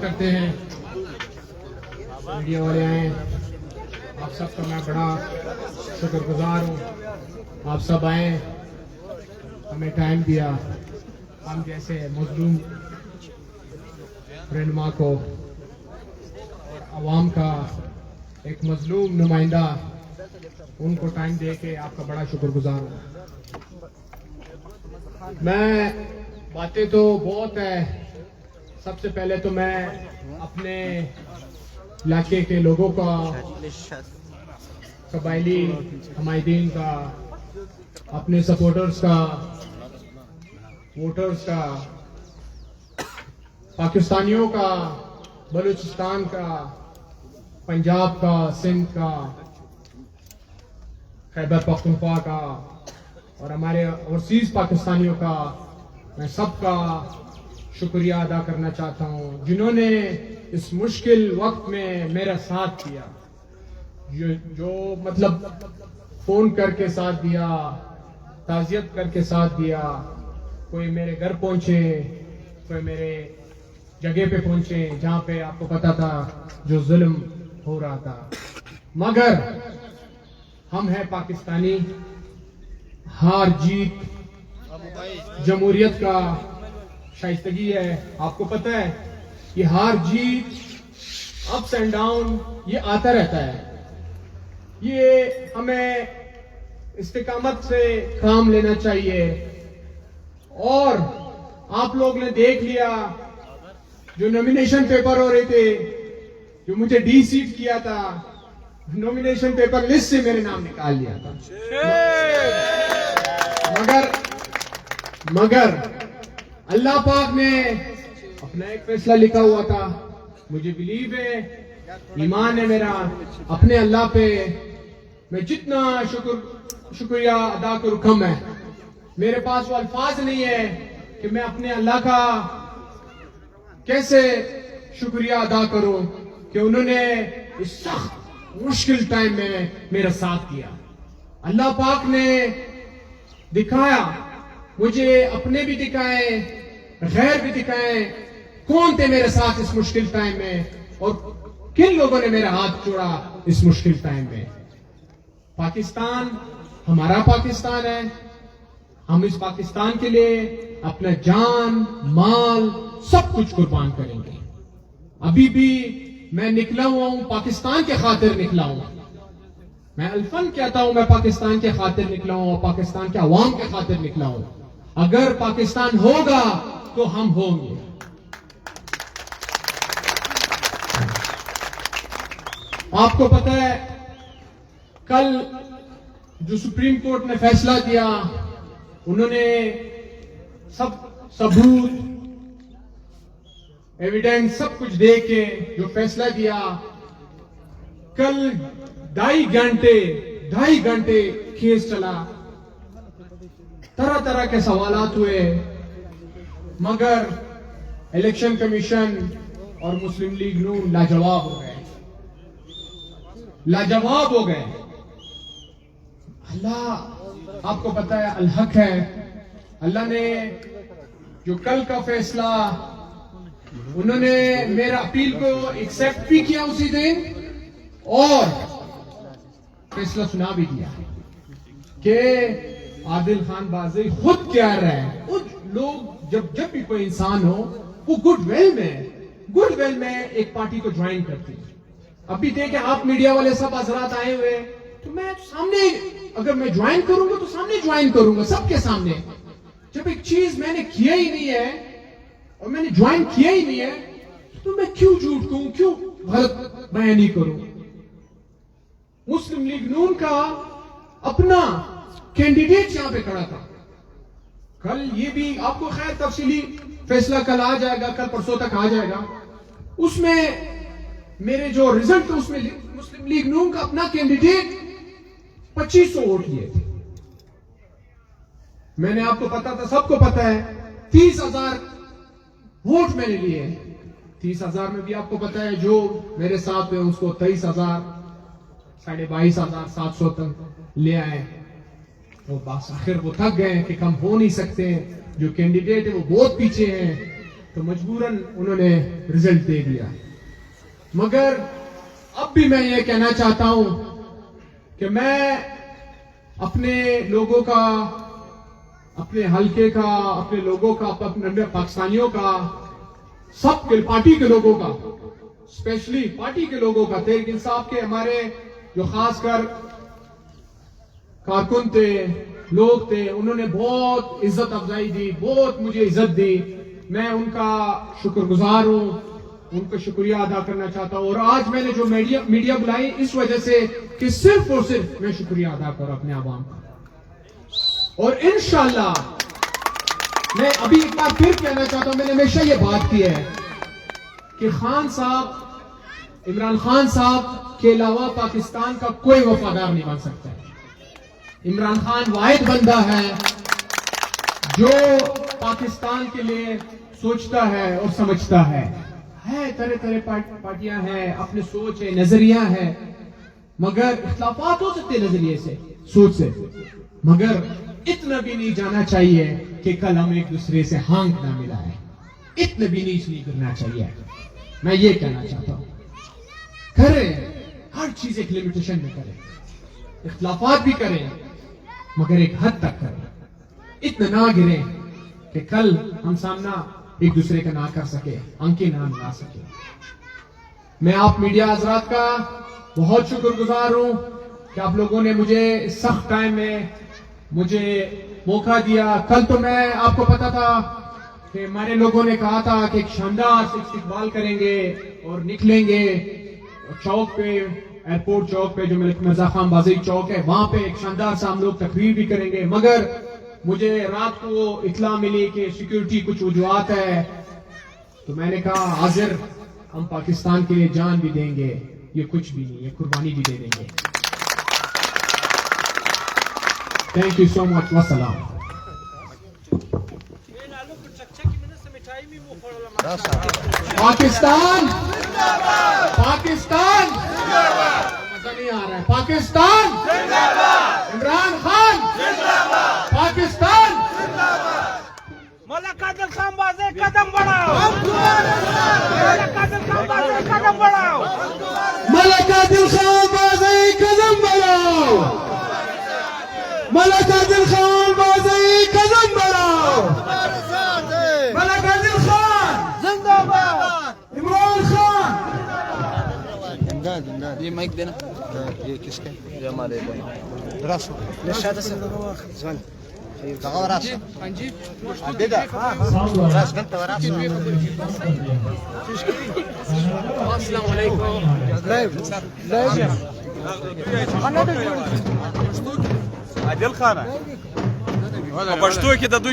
کرتے ہیں میڈیا والے آئے آپ سب کا میں بڑا شکر گزار ہوں آپ سب آئے ہمیں ٹائم دیا ہم جیسے مظلوم رہنما کو اور عوام کا ایک مظلوم نمائندہ ان کو ٹائم دے کے آپ کا بڑا شکر گزار ہوں میں باتیں تو بہت ہے سب سے پہلے تو میں اپنے علاقے کے لوگوں کا قبائلی حمایتین کا اپنے سپورٹرز کا ووٹرز کا پاکستانیوں کا بلوچستان کا پنجاب کا سندھ کا خیبر پختونخوا کا اور ہمارے اوورسیز پاکستانیوں کا میں سب کا شکریہ ادا کرنا چاہتا ہوں جنہوں نے اس مشکل وقت میں میرا ساتھ دیا جو مطلب فون کر کے ساتھ دیا تعزیت کر کے ساتھ دیا کوئی میرے گھر پہنچے کوئی میرے جگہ پہ پہنچے جہاں پہ آپ کو پتا تھا جو ظلم ہو رہا تھا مگر ہم ہیں پاکستانی ہار جیت جمہوریت کا شائستگی ہے آپ کو پتہ ہے یہ ہار جیت اپس اینڈ ڈاؤن یہ آتا رہتا ہے یہ ہمیں استقامت سے کام لینا چاہیے اور آپ لوگ نے دیکھ لیا جو نومینیشن پیپر ہو رہے تھے جو مجھے ڈی سیٹ کیا تھا نومینیشن پیپر لسٹ سے میرے نام نکال لیا تھا مگر اللہ پاک نے اپنا ایک فیصلہ لکھا ہوا تھا مجھے بلیو ہے ایمان ہے میرا اپنے اللہ پہ میں جتنا شکریہ ادا کروں کم ہے میرے پاس وہ الفاظ نہیں ہے کہ میں اپنے اللہ کا کیسے شکریہ ادا کروں کہ انہوں نے اس سخت مشکل ٹائم میں میرا ساتھ دیا اللہ پاک نے دکھایا مجھے اپنے بھی دکھائے غیر بھی دکھائے کون تھے میرے ساتھ اس مشکل ٹائم میں اور کن لوگوں نے میرا ہاتھ چھوڑا اس مشکل ٹائم میں پاکستان ہمارا پاکستان ہے ہم اس پاکستان کے لیے اپنا جان مال سب کچھ قربان کریں گے ابھی بھی میں نکلا ہوا ہوں پاکستان کے خاطر نکلا ہوں میں الفن کہتا ہوں میں پاکستان کے خاطر نکلا ہوں اور پاکستان کے عوام کے خاطر نکلا ہوں اگر پاکستان ہوگا تو ہم ہوں گے آپ کو پتہ ہے کل جو سپریم کورٹ نے فیصلہ دیا انہوں نے سب ثبوت ایویڈنس سب کچھ دے کے جو فیصلہ دیا کل 2.5 گھنٹے کیس چلا طرح طرح کے سوالات ہوئے مگر الیکشن کمیشن اور مسلم لیگ نون لاجواب ہو گئے اللہ آپ کو پتا ہے الحق ہے اللہ نے جو کل کا فیصلہ انہوں نے میرا اپیل کو ایکسپٹ بھی کیا اسی دن اور فیصلہ سنا بھی دیا کہ عادل خان بازی خود کہہ رہے ہیں لوگ جب بھی کوئی انسان ہو وہ گڈ ویل میں ایک پارٹی کو جوائن کرتی ہے ابھی دیکھیں آپ میڈیا والے سب حضرات آئے ہوئے تو میں سامنے اگر میں جوائن کروں گا تو سامنے جوائن کروں گا سب کے سامنے جب ایک چیز میں نے کیا ہی نہیں ہے اور میں نے جوائن کیا ہی نہیں ہے تو میں کیوں جھوٹ کہوں کیوں غلط بیانی کروں مسلم لیگ نون کا اپنا کینڈیڈیٹ یہاں پہ کھڑا تھا کل یہ بھی آپ کو خیر تفصیلی فیصلہ کل آ جائے گا کل پرسوں تک آ جائے گا اس میں میرے جو ریزلٹ اس میں مسلم لیگ نون کا اپنا کینڈیڈیٹ 2500 ووٹ لیے تھے میں نے آپ کو پتا تھا سب کو پتا ہے 30,000 ووٹ میں نے لیے 30,000 میں بھی آپ کو پتا ہے جو میرے ساتھ ہوئے اس کو 23,000 22,700 تک لے آئے وہ بس آخر وہ تھک گئے کہ کم ہو نہیں سکتے جو کینڈیڈیٹ ہے وہ بہت پیچھے ہیں تو مجبوراً انہوں نے رزلٹ دے دیا. مگر اب بھی میں یہ کہنا چاہتا ہوں کہ میں اپنے لوگوں کا، اپنے حلقے کا، اپنے لوگوں کا، اپنے پاکستانیوں کا، سب کے پارٹی کے لوگوں کا، اسپیشلی پارٹی کے لوگوں کا، تحریک انصاف کے ہمارے جو خاص کر کارکن تھے، لوگ تھے، انہوں نے بہت عزت افزائی دی، بہت مجھے عزت دی. میں ان کا شکر گزار ہوں، ان کا شکریہ ادا کرنا چاہتا ہوں. اور آج میں نے جو میڈیا بلائی اس وجہ سے کہ صرف اور صرف میں شکریہ ادا کروں اپنے عوام کا. اور انشاءاللہ میں ابھی ایک بار پھر کہنا چاہتا ہوں، میں نے ہمیشہ یہ بات کی ہے کہ خان صاحب، عمران خان صاحب کے علاوہ پاکستان کا کوئی وفادار نہیں بن سکتا ہے. عمران خان واحد بندہ ہے جو پاکستان کے لیے سوچتا ہے اور سمجھتا ہے. طرح طرح پارٹیاں ہیں، اپنے سوچ ہے، نظریہ ہے، مگر اختلافات ہو سکتے نظریے سے، سوچ سے، مگر اتنا بھی نہیں جانا چاہیے کہ کل ہم ایک دوسرے سے ہانک نہ ملائے. اتنا بھی نیچ نہیں کرنا چاہیے. میں یہ کہنا چاہتا ہوں، کریں ہر چیز ایک لمیٹیشن میں کریں، اختلافات بھی کریں مگر ایک حد تک کریں. اتنا نہ گریں کہ کل ہم سامنا ایک دوسرے کا نہ کر سکے، انکے نہ ملا سکے. میں آپ میڈیا حضرات کا بہت شکر گزار ہوں کہ آپ لوگوں نے مجھے اس سخت ٹائم میں مجھے موقع دیا. کل تو میں آپ کو پتا تھا کہ ہمارے لوگوں نے کہا تھا کہ ایک شاندار سے استقبال کریں گے اور نکلیں گے چوک پہ، ایئرپورٹ چوک پہ جو ملک مرزا خان بازی چوک ہے، وہاں پہ ایک شاندار سے ہم لوگ تقریر بھی کریں گے. مگر مجھے رات کو اطلاع ملی کہ سیکیورٹی کچھ وجوہات ہے، تو میں نے کہا حاضر ہم پاکستان کے لیے جان بھی دیں گے، یہ کچھ بھی نہیں، یہ قربانی بھی دے دیں گے. تھینک یو سو مچ. والسلام. پاکستان، پاکستان، مزہ نہیں آ رہا ہے. پاکستان، عمران خان، پاکستان. ملک عادل خان بازی قدم بڑھاؤ، ملک عادل خان بازی قدم بڑھاؤ، ملک عادل خان بازی قدم بڑھاؤ، ملک عادل خان بازی قدم بڑھاؤ. ملک عادل خان زندہ باد. عمران خان. یہ مائک دینا. یہ کس کا؟ یہ ہمارے راسو نشاط سے زمان دغه راسو انجی عبیدا راس بنت راسو. السلام علیکم. عادل خان پښتو کې د دوی